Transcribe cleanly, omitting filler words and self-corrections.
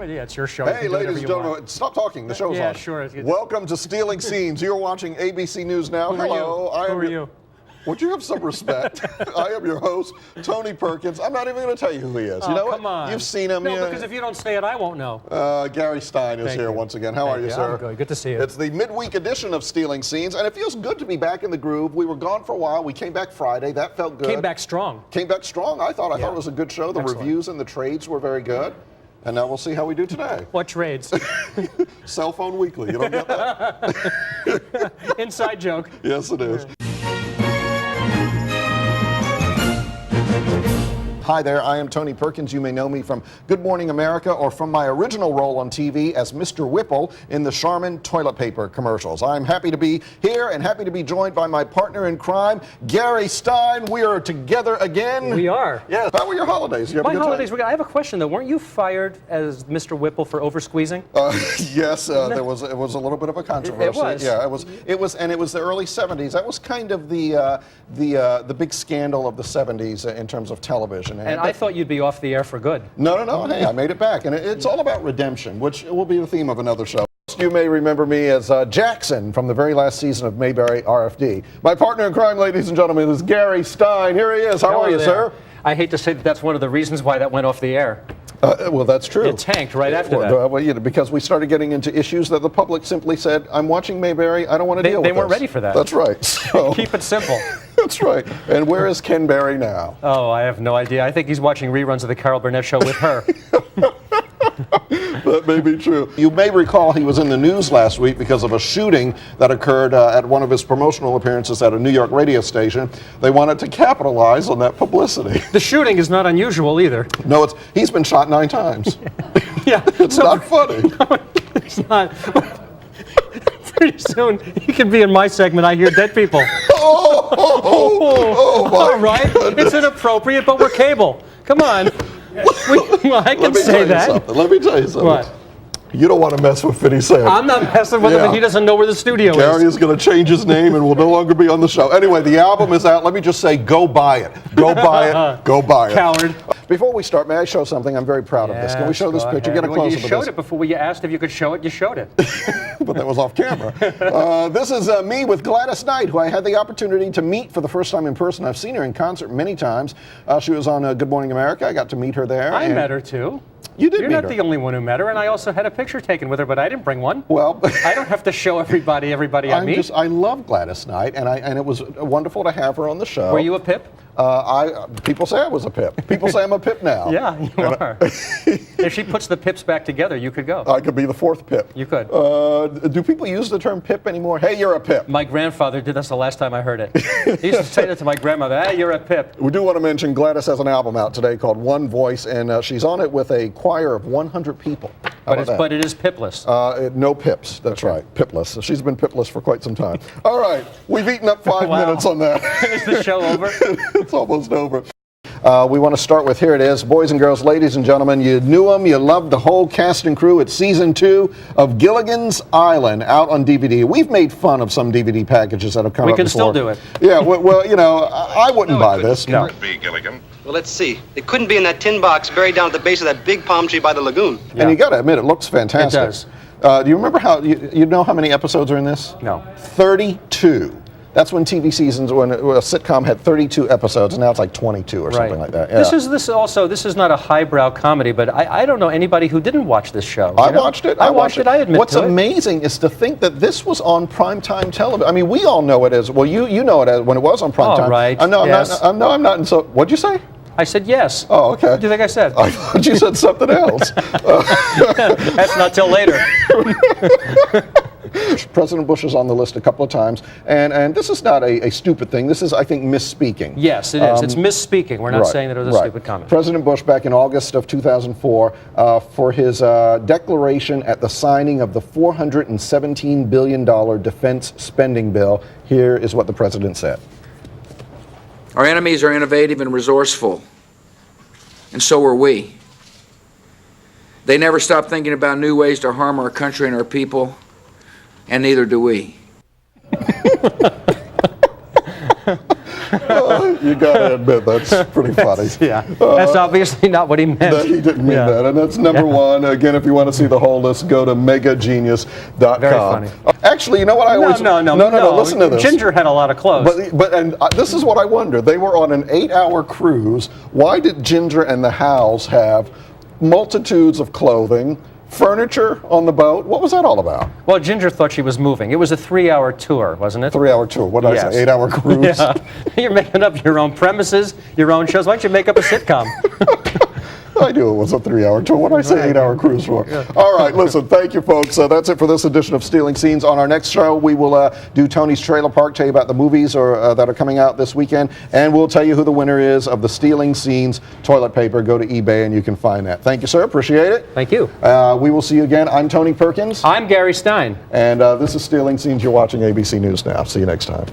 Well, yeah, it's your show. Hey, ladies and gentlemen, stop talking. The show's on. Yeah, sure. Welcome to Stealing Scenes. You're watching ABC News Now. Hello. Who are you? Would you have some respect? I am your host, Tony Perkins. I'm not even going to tell you who he is. Oh, you know come what? on. You've seen him. No, because if you don't say it, I won't know. Gary Stein is here once again. How are you, sir? I'm good. Good to see you. It's the midweek edition of Stealing Scenes, and it feels good to be back in the groove. We were gone for a while. We came back Friday. That felt good. Came back strong. Came back strong. I thought it was a good show. The reviews and the trades were very good. And now we'll see how we do today. What trades? Cell Phone Weekly. You don't get that? Inside joke. Yes, it is. Hi there, I am Tony Perkins. You may know me from Good Morning America or from my original role on TV as Mr. Whipple in the Charmin toilet paper commercials. I'm happy to be here and happy to be joined by my partner in crime, Gary Stein. We are together again. We are. Yes. How were your holidays? You have My a good holidays time? were good. I have a question though. Weren't you fired as Mr. Whipple for over squeezing? Yes, it was a little bit of a controversy. It was. Yeah, it was, and it was the early '70s. That was kind of the big scandal of the '70s in terms of television. And I thought you'd be off the air for good. No. Hey, I made it back, and it's all about redemption, which will be the theme of another show. You may remember me as Jackson from the very last season of Mayberry RFD. My partner in crime, ladies and gentlemen, is Gary Stein. Here he is. How are you, sir? I hate to say that that's one of the reasons why that went off the air. Well, that's true. It tanked right after that. Well, you know, because we started getting into issues that the public simply said, I'm watching Mayberry, I don't want to deal with They this. weren't ready for that. That's right. So, Keep it simple. That's right. And where is Ken Berry now? Oh, I have no idea. I think he's watching reruns of the Carol Burnett show with her. That may be true. You may recall he was in the news last week because of a shooting that occurred at one of his promotional appearances at a New York radio station. They wanted to capitalize on that publicity. The shooting is not unusual either. No, he's been shot 9 times. Yeah. It's not funny. It's not. Pretty soon, he can be in my segment, I Hear Dead People. Oh, my All right. goodness. It's inappropriate, but we're cable. Come on. I can say that. Let me tell you something. What? You don't want to mess with 50 Cent. I'm not messing with him, and he doesn't know where the studio Gary is. is going to change his name and will no longer be on the show. Anyway, the album is out. Let me just say, go buy it. Go buy it. Go buy it. Coward. Before we start, may I show something? I'm very proud of this. Can we show this picture? Get a close-up of You showed this. it before you asked if you could show it. You showed it. But that was off camera. This is me with Gladys Knight, who I had the opportunity to meet for the first time in person. I've seen her in concert many times. She was on Good Morning America. I got to meet her there. I met her too. You did You're meet not her. the only one who met her, and I also had a picture taken with her, but I didn't bring one. Well, I don't have to show everybody I meet. I love Gladys Knight, and it was wonderful to have her on the show. Were you a pip? People say I was a pip. People say I'm a pip now. Yeah, you are. If she puts the pips back together, you could go. I could be the 4th pip. You could. Do people use the term pip anymore? Hey, you're a pip. My grandfather did this the last time I heard it. He used to say that to my grandmother. Hey, you're a pip. We do want to mention Gladys has an album out today called One Voice, and she's on it with a choir of 100 people. How about that? But it is pipless. No pips. That's right. Pipless. She's been pipless for quite some time. All right. We've eaten up 5 minutes on that. Is the show over? It's almost over. We want to start with, here it is, boys and girls, ladies and gentlemen, you knew them, you loved the whole cast and crew. It's season 2 of Gilligan's Island, out on DVD. We've made fun of some DVD packages that have come We up can before. still do it. Yeah, well, you know, I wouldn't buy this. No. Be Gilligan. Well, let's see. It couldn't be in that tin box buried down at the base of that big palm tree by the lagoon. And you got to admit, it looks fantastic. It does. Do you remember you know how many episodes are in this? No. 32. That's when TV seasons, when a sitcom had 32 episodes, and now it's like 22 or something like that. Yeah. This is not a highbrow comedy, but I don't know anybody who didn't watch this show. I watched it. I watched it. I admit What's to it. amazing is to think that this was on primetime television. I mean, we all know it as well. You know it as when it was on primetime. All right. No, Yes. I'm not. And so, what'd you say? I said yes. Oh, okay. What do you think I said? I thought you said something else. That's not till later. President Bush is on the list a couple of times, and this is not a stupid thing. This is, I think, misspeaking. Yes, it is. It's misspeaking. We're not saying that it was a right. stupid comment. President Bush, back in August of 2004, for his declaration at the signing of the $417 billion defense spending bill, here is what the president said. Our enemies are innovative and resourceful, and so are we. They never stop thinking about new ways to harm our country and our people, and neither do we. You got to admit, that's pretty funny. Yeah, that's obviously not what he meant. That he didn't mean Yeah. that. And that's number one. Again, if you want to see the whole list, go to megagenius.com. Very funny. Actually, you know what I always... No. Listen to this. Ginger had a lot of clothes. But this is what I wonder. They were on an 8-hour cruise. Why did Ginger and the Howes have multitudes of clothing, furniture on the boat? What was that all about? Well, Ginger thought she was moving. It was a 3-hour tour, wasn't it? 3-hour tour. What did I Yes. say? 8-hour cruise? Yeah. You're making up your own premises, your own shows. Why don't you make up a sitcom? I knew it was a 3-hour tour. What did I say 8-hour cruise for? All right, listen, thank you, folks. That's it for this edition of Stealing Scenes. On our next show, we will do Tony's Trailer Park, tell you about the movies that are coming out this weekend, and we'll tell you who the winner is of the Stealing Scenes toilet paper. Go to eBay and you can find that. Thank you, sir. Appreciate it. Thank you. We will see you again. I'm Tony Perkins, I'm Gary Stein. and this is Stealing Scenes. You're watching ABC News Now. See you next time.